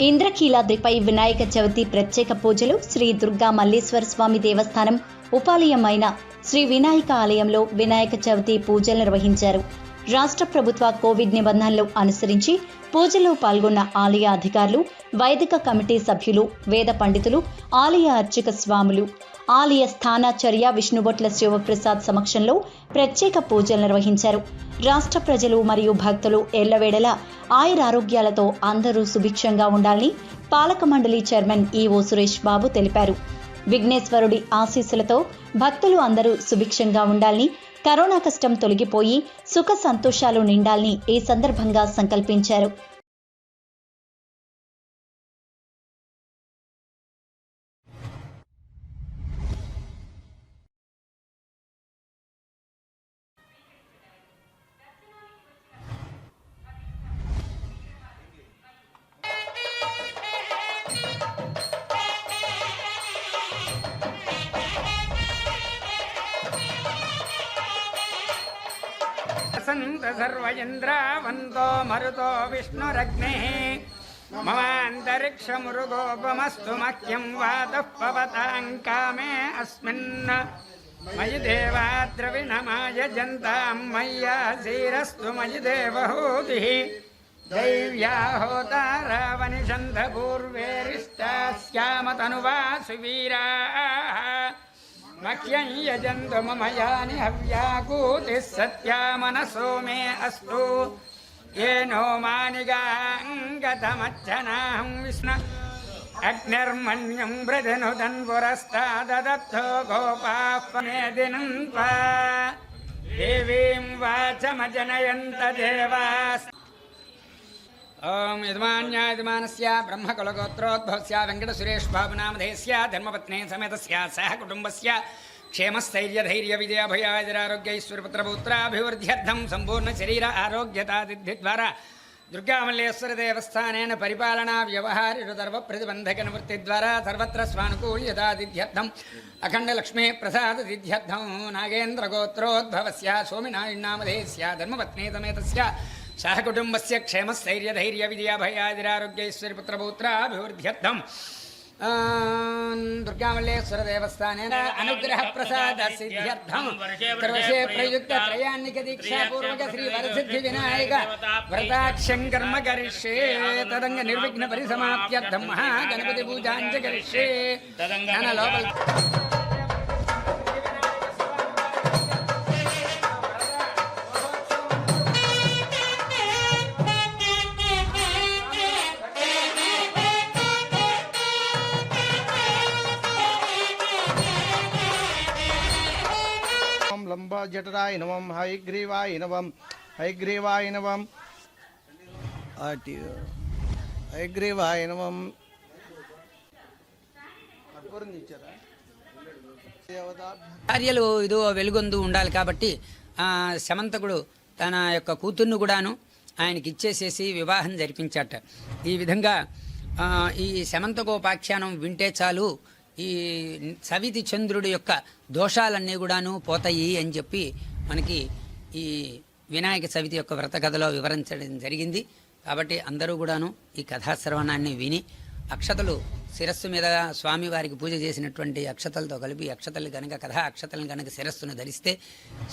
ఇంద్రకీలాద్రిపై వినాయక చవితి ప్రత్యేక పూజలు. శ్రీ దుర్గా మల్లేశ్వర స్వామి దేవస్థానం ఉపాలయం అయిన శ్రీ వినాయక ఆలయంలో వినాయక చవితి పూజలు నిర్వహించారు. రాష్ట్ర ప్రభుత్వ కోవిడ్ నిబంధనలు అనుసరించి పూజలో పాల్గొన్న ఆలయ అధికారులు, వైదిక కమిటీ సభ్యులు, వేద పండితులు, ఆలయ అర్చక స్వాములు, ఆలయ స్థానాచార్య విష్ణుబొట్ల శివప్రసాద్ సమక్షంలో ప్రత్యేక పూజలు నిర్వహించారు. రాష్ట్ర ప్రజలు మరియు భక్తులు ఎల్లవేళలా ఆయురారోగ్యాలతో అందరూ సుభిక్షంగా ఉండాలని పాలక మండలి చైర్మన్ ఈవో సురేష్ బాబు తెలిపారు. విఘ్నేశ్వరుడి ఆశీస్సులతో భక్తులు అందరూ సుభిక్షంగా ఉండాలని, కరోనా కష్టం తొలగిపోయి సుఖ సంతోషాలు నిండాలని ఈ సందర్భంగా సంకల్పించారు. संत सर्वयन्द्रावन्तो मरुतो विष्णुरग्निः ममान्तरिक्षमुरुगोपमस्तु मह्यं वातः पवतां कामे अस्मिन् मयि देवाद्रविणमाय जन्तां मय्यासीरस्तु मयि देवहूतिः दैव्या होतारावनिषन्धपूर्वेरिष्टास्यामतनुवा सुवीराः मह्यं यजन्तु मम यानि हव्याकूतिः सत्या मनसो मे अस्तु येनो मानिगाङ्गतमज्जनाहं विष्णु अग्निर्मन्यं वृधिनुदन् पुरस्ताददत्तो गोपाः मेदिनं त्वा देवीं वाचमजनयन्त देवास् ओम यजमान्यायजमानस्य ब्रह्मकुलगोत्रोद्भवस्य वेङ्कटसुरेश बाबुनामधेयस्य धर्मपत्नी समेतस्य सह कुटुम्बस्य क्षेमस्थैर्यधैर्यविजयभयाजरारोग्यैश्वर्यपुत्रपौत्राभिवृद्ध्यर्थं सम्पूर्णशरीर आरोग्यतादिद्धिद्वारा दुर्गामल्लेश्वरदेवस्थानेन परिपालना व्यवहारिषुधर्मप्रतिबन्धकनिवृत्तिद्वारा सर्वत्र स्वानुकूल्यतादिद्ध्यर्थम् अखण्डलक्ष्मीप्रसाददिद्ध्यर्थं नागेन्द्रगोत्रोद्भवस्य सोमिनारायणनामधेयस्य धर्मपत्नी समेतस्य सह कुटुम्बस्य क्षेमस्थैर्यधैर्यविजयभयाजरारोग्यैश्वर्यपुत्रपौत्राभिवृद्ध्यर्थं दुर्गामल्लेश्वरदेवस्थानेन अनुग्रहप्रसादसिद्ध्यर्थं सर्वशे प्रयुक्तत्रयान्निकदीक्षापूर्वक श्रीवरसिद्धिविनायक व्रताख्यं कर्म करिष्ये तदङ्गनिर्विघ्नपरिसमाप्त्यर्थं महागणपतिपूजां च करिष्ये जटराय नमः हयग्रीवाय नमः हयग्रीवाय नमः हयग्रीवाय नमः భార్యలు ఇదో వెలుగొందు ఉండాలి కాబట్టి శమంతకుడు తన యొక్క కూతుర్ను కూడాను ఆయనకి ఇచ్చేసేసి వివాహం జరిపించాట. ఈ విధంగా ఈ శమంతకోపాఖ్యానం వింటే చాలు ఈ సవితి చంద్రుడి యొక్క దోషాలన్నీ కూడాను పోతాయి అని చెప్పి మనకి ఈ వినాయక చవితి యొక్క వ్రత కథలో వివరించడం జరిగింది. కాబట్టి అందరూ కూడాను ఈ కథాశ్రవణాన్ని విని అక్షతలు శిరస్సు మీద స్వామివారికి పూజ చేసినటువంటి అక్షతలతో కలిపి అక్షతలు కనుక కథా అక్షతలను కనుక శిరస్సును ధరిస్తే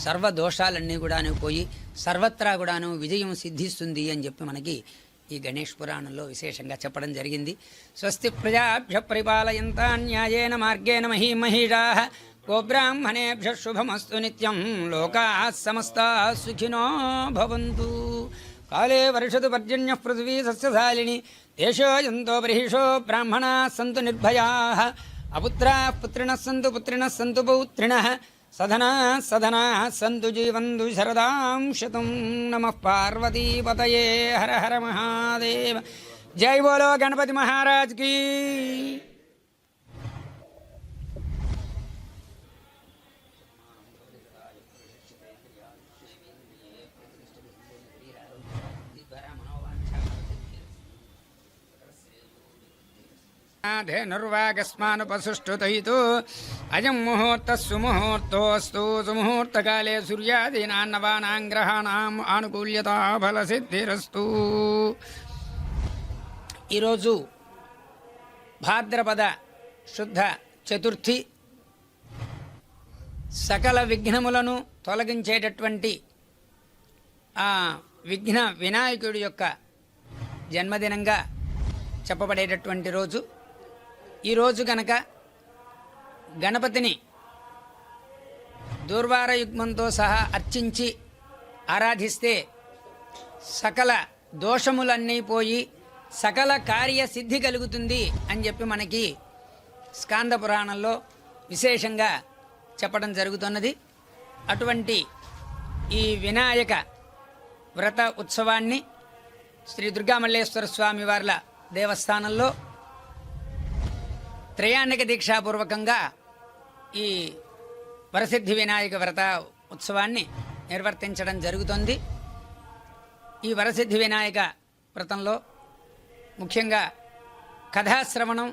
సర్వ దోషాలన్నీ కూడాను పోయి సర్వత్రా కూడాను విజయం సిద్ధిస్తుంది అని చెప్పి మనకి ఈ గణేష్ పురాణంలో విశేషంగా చెప్పడం జరిగింది. స్వస్తి ప్రజాభ్య పరిపాలయంతా న్యాయేన మార్గేణ మహీమహీషాః గోబ్రాహ్మణేభ్యః శుభమస్తు నిత్యం లోకాః సమస్తాః సుఖినో భవంతు. కాలే వర్షతు పర్జన్యః పృథివీ సస్యశాలిని దేశోऽయంతో బర్హిషో బ్రాహ్మణాः సంతు నిర్భయాः అపుత్రాः పుత్రిణः సంతు పుత్రిణः సంతు పౌత్రిణः సధనాः సధనాः సంతు జీవంతు శరదాం శతం. నమః పార్వతీపతయే హర హర మహాదేవ. జై బోలో గణపతి మహారాజ్ కీ. धेनुर्वागस्मानुपसुष्टुतयितु अयं मुहूर्तः सुमुहूर्तोऽस्तु. सुमुहूर्तकाले सूर्यादीनां नवानां ग्रहाणाम् आनुकूल्यता फलसिद्धिरस्तु. ఈరోజు భాద్రపద శుద్ధ చతుర్థి సకల విఘ్నములను తొలగించేటటువంటి ఆ విఘ్న వినాయకుడి యొక్క జన్మదినంగా చెప్పబడేటటువంటి రోజు. ఈరోజు గనక గణపతిని దూర్వార యుగ్మంతో సహా అర్చించి ఆరాధిస్తే సకల దోషములన్నీ పోయి సకల కార్యసిద్ధి కలుగుతుంది అని చెప్పి మనకి స్కాంద పురాణంలో విశేషంగా చెప్పడం జరుగుతున్నది. అటువంటి ఈ వినాయక వ్రత ఉత్సవాన్ని శ్రీ దుర్గామల్లేశ్వర స్వామి వార్ల దేవస్థానంలో త్రయాణిక దీక్షాపూర్వకంగా ఈ వరసిద్ధి వినాయక వ్రత ఉత్సవాన్ని నిర్వర్తించడం జరుగుతుంది. ఈ వరసిద్ధి వినాయక వ్రతంలో ముఖ్యంగా కథాశ్రవణం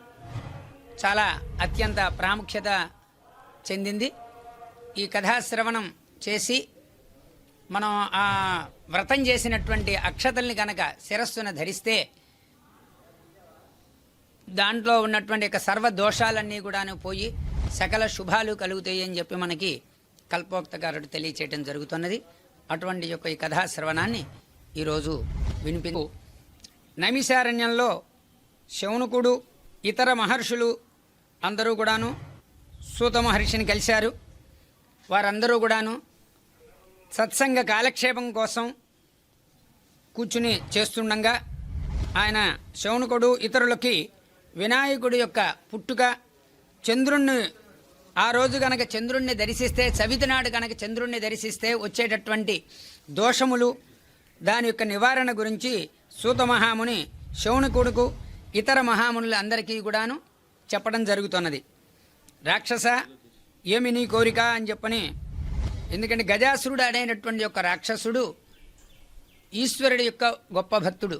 చాలా అత్యంత ప్రాముఖ్యత చెందింది. ఈ కథాశ్రవణం చేసి మనం ఆ వ్రతం చేసినటువంటి అక్షతల్ని కనుక శిరస్సున ధరిస్తే దాంట్లో ఉన్నటువంటి యొక్క సర్వ దోషాలన్నీ కూడాను పోయి సకల శుభాలు కలుగుతాయి అని చెప్పి మనకి కల్పోక్తకారుడు తెలియచేయటం జరుగుతున్నది. అటువంటి యొక్క ఈ కథాశ్రవణాన్ని ఈరోజు వినిపి నైమిషారణ్యంలో శౌనకుడు ఇతర మహర్షులు అందరూ కూడాను సూత మహర్షిని కలిశారు. వారందరూ కూడాను సత్సంగ కాలక్షేపం కోసం కూర్చుని చేస్తుండగా ఆయన శౌనకుడు ఇతరులకి వినాయకుడి యొక్క పుట్టుక, చంద్రుణ్ణి ఆ రోజు కనుక చంద్రుణ్ణి దర్శిస్తే, చవితి నాడు కనుక చంద్రుణ్ణి దర్శిస్తే వచ్చేటటువంటి దోషములు, దాని యొక్క నివారణ గురించి సూత మహాముని శౌనకుడుకు ఇతర మహామునులు అందరికీ కూడాను చెప్పడం జరుగుతున్నది. రాక్షస ఏమి నీ కోరిక అని చెప్పని, ఎందుకంటే గజాసురుడు అనేటటువంటి యొక్క రాక్షసుడు ఈశ్వరుడి యొక్క గొప్ప భక్తుడు.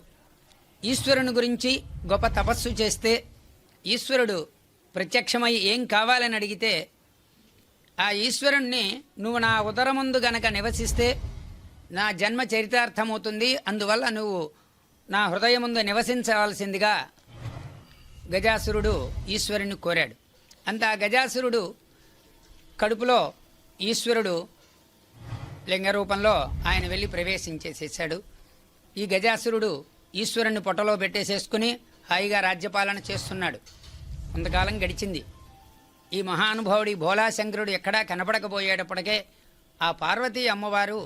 ఈశ్వరుని గురించి గొప్ప తపస్సు చేస్తే ఈశ్వరుడు ప్రత్యక్షమై ఏం కావాలని అడిగితే ఆ ఈశ్వరుణ్ణి నువ్వు నా ఉదరముందు గనక నివసిస్తే నా జన్మ చరితార్థమవుతుంది, అందువల్ల నువ్వు నా హృదయముందు నివసించవలసిందిగా గజాసురుడు ఈశ్వరుని కోరాడు. అంత ఆ గజాసురుడు కడుపులో ఈశ్వరుడు లింగ రూపంలో ఆయన వెళ్ళి ప్రవేశించేసేసాడు. ఈ గజాసురుడు ఈశ్వరుని పొట్టలో పెట్టేసేసుకుని హాయిగా రాజ్యపాలన చేస్తున్నాడు. కొంతకాలం గడిచింది. ఈ మహానుభావుడి భోలాశంకరుడు ఎక్కడా కనపడకపోయేటప్పటికే ఆ పార్వతీ అమ్మవారు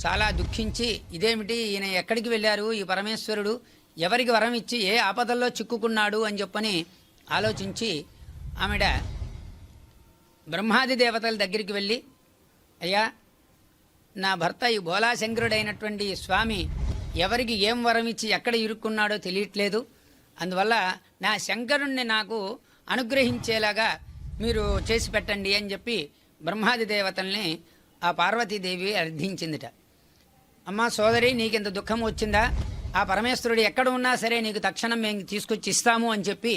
చాలా దుఃఖించి, ఇదేమిటి ఈయన ఎక్కడికి వెళ్ళారు, ఈ పరమేశ్వరుడు ఎవరికి వరం ఇచ్చి ఏ ఆపదల్లో చిక్కుకున్నాడు అని చెప్పని ఆలోచించి ఆమెడ బ్రహ్మాది దేవతల దగ్గరికి వెళ్ళి, అయ్యా నా భర్త ఈ భోలాశంకరుడైనటువంటి స్వామి ఎవరికి ఏం వరం ఇచ్చి ఎక్కడ ఇరుక్కున్నాడో తెలియట్లేదు, అందువల్ల నా శంకరుణ్ణి నాకు అనుగ్రహించేలాగా మీరు చేసి పెట్టండి అని చెప్పి బ్రహ్మాది దేవతల్ని ఆ పార్వతీదేవి అర్థించిందిట. అమ్మా సోదరి, నీకింత దుఃఖం వచ్చిందా? ఆ పరమేశ్వరుడు ఎక్కడ ఉన్నా సరే నీకు తక్షణం మేము తీసుకొచ్చి ఇస్తాము అని చెప్పి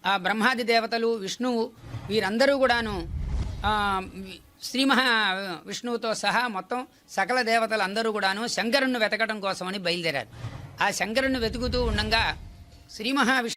ఆ బ్రహ్మాది దేవతలు, విష్ణువు వీరందరూ కూడాను శ్రీ మహా విష్ణువుతో సహా మొత్తం సకల దేవతలు అందరూ కూడాను శంకరుణ్ణి వెతకడం కోసమని బయలుదేరారు. ఆ శంకరుణ్ణి వెతుకుతూ ఉండగా శ్రీ మహావిష్ణువు